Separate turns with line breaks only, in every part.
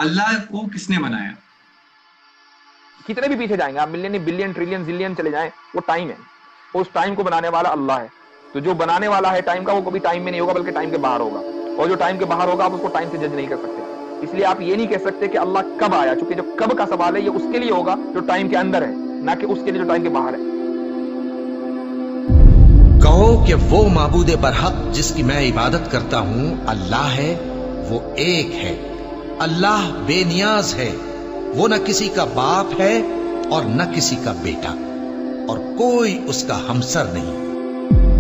अल्लाह को किसने बनाया?
कितने भी पीछे जाएंगे आप, मिलियन बिलियन ट्रिलियन जिलियन चले जाएं, वो टाइम है, उस टाइम को बनाने वाला अल्लाह है। तो जो बनाने वाला है टाइम का, वो कभी टाइम में नहीं होगा बल्कि टाइम के बाहर होगा, और जो टाइम के बाहर होगा आप उसको टाइम से जज नहीं कर सकते। इसलिए आप ये नहीं कह सकते कि अल्लाह कब आया, क्योंकि जो कब का सवाल है ये उसके लिए होगा जो टाइम के अंदर है, ना कि उसके लिए जो टाइम के बाहर है।
कहो कि वो माबूदे बरहक जिसकी मैं इबादत करता हूं अल्लाह है, वो एक है। अल्लाह बेनियाज है, वो न किसी का बाप है और न किसी का बेटा, और कोई उसका हमसर नहीं।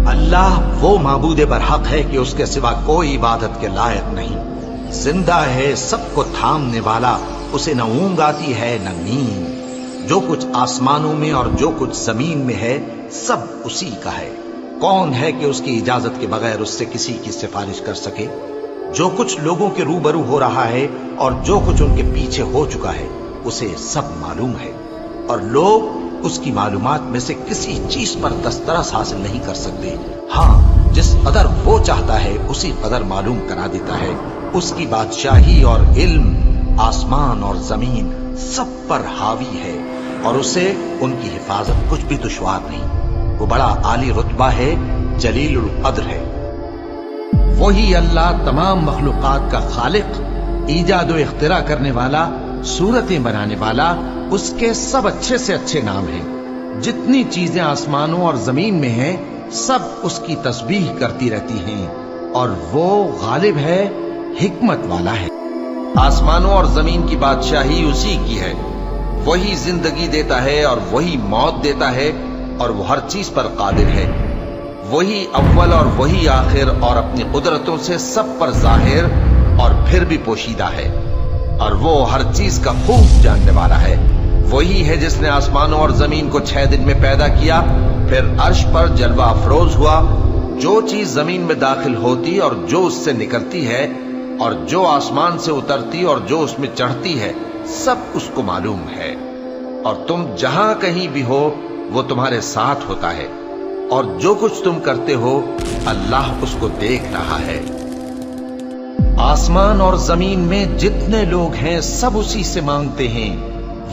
अल्लाह वो माबूदे बरहक है कि उसके सिवा कोई इबादत के लायक नहीं। जिंदा है, सबको थामने वाला, उसे न ऊंघ आती है न नींद। जो कुछ आसमानों में और जो कुछ जमीन में है सब उसी का है। कौन है कि उसकी इजाजत के बगैर उससे किसी की सिफारिश कर सके? जो कुछ लोगों के रूबरू हो रहा है और जो कुछ उनके पीछे हो चुका है उसे सब मालूम है, और लोग उसकी मालूमात में से किसी चीज पर दस्तरस हासिल नहीं कर सकते। हाँ, जिस कदर वो चाहता है उसी कदर मालूम करा देता है। उसकी बादशाही और इल्म आसमान और जमीन सब पर हावी है, और उसे उनकी हिफाजत कुछ भी दुश्वार नहीं। वो बड़ा आली रुतबा है, जलीलुल कद्र है। वही अल्लाह तमाम मखलूकात का खालिक, ईजाद व इख्तिरा करने वाला, सूरतें बनाने वाला, उसके सब अच्छे से अच्छे नाम हैं। जितनी चीजें आसमानों और जमीन में हैं सब उसकी तस्बीह करती रहती हैं, और वो गालिब है, हिकमत वाला है। आसमानों और जमीन की बादशाही उसी की है। वही जिंदगी देता है और वही मौत देता है, और वो हर चीज पर कादिर है। वही अव्वल और वही आखिर, और अपनी कुदरतों से सब पर जाहिर और फिर भी पोशीदा है, और वो हर चीज का खूब जानने वाला है। वही है जिसने आसमानों और जमीन को 6 दिन में पैदा किया, फिर अर्श पर जलवा अफरोज हुआ। जो चीज जमीन में दाखिल होती और जो उससे निकलती है, और जो आसमान से उतरती और जो उसमें चढ़ती है, सब उसको मालूम है। और तुम जहां कहीं भी हो वो तुम्हारे साथ होता है, और जो कुछ तुम करते हो अल्लाह उसको देख रहा है। आसमान और जमीन में जितने लोग हैं सब उसी से मांगते हैं।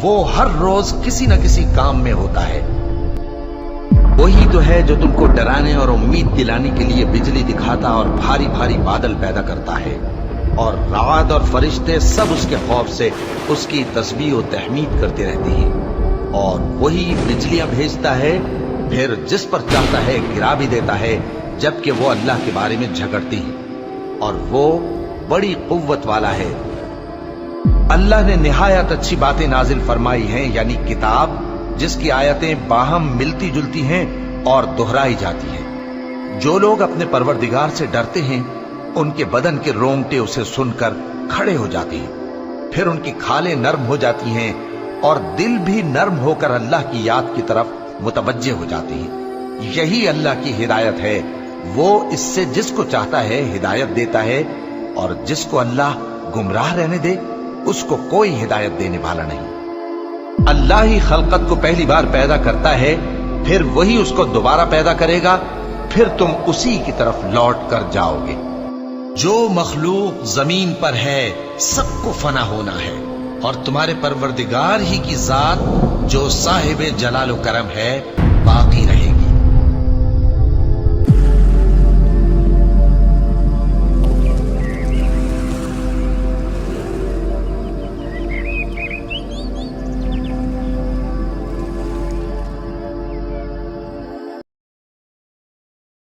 वो हर रोज किसी न किसी काम में होता है। वही तो है जो तुमको डराने और उम्मीद दिलाने के लिए बिजली दिखाता और भारी भारी बादल पैदा करता है, और रात और फरिश्ते सब उसके खौफ से उसकी तस्बीह और तहमीद करते रहते हैं। और वही बिजलियां भेजता है, फिर जिस पर चाहता है गिरा भी देता है, जबकि वो अल्लाह के बारे में झगड़ती है, और वो बड़ी कुव्वत वाला है। अल्लाह ने निहायत अच्छी बातें नाजिल फरमाई हैं, यानी किताब जिसकी आयतें बाहम मिलती जुलती हैं और दोहराई जाती हैं। जो लोग अपने परवरदिगार से डरते हैं उनके बदन के रोंगटे उसे सुनकर खड़े हो जाते हैं, फिर उनकी खालें नर्म हो जाती हैं और दिल भी नर्म होकर अल्लाह की याद की तरफ मुतवज्जे हो जाते हैं। यही अल्लाह की हिदायत है। वो इससे जिसको चाहता है हिदायत देता है, और जिसको अल्लाह गुमराह रहने दे उसको कोई हिदायत देने वाला नहीं। अल्लाह ही खलकत को पहली बार पैदा करता है, फिर वही उसको दोबारा पैदा करेगा, फिर तुम उसी की तरफ लौट कर जाओगे। जो मखलूक जमीन पर है सबको फना होना है, और तुम्हारे परवरदिगार ही की जात जो साहिब जलाल व करम है बाकी रहे।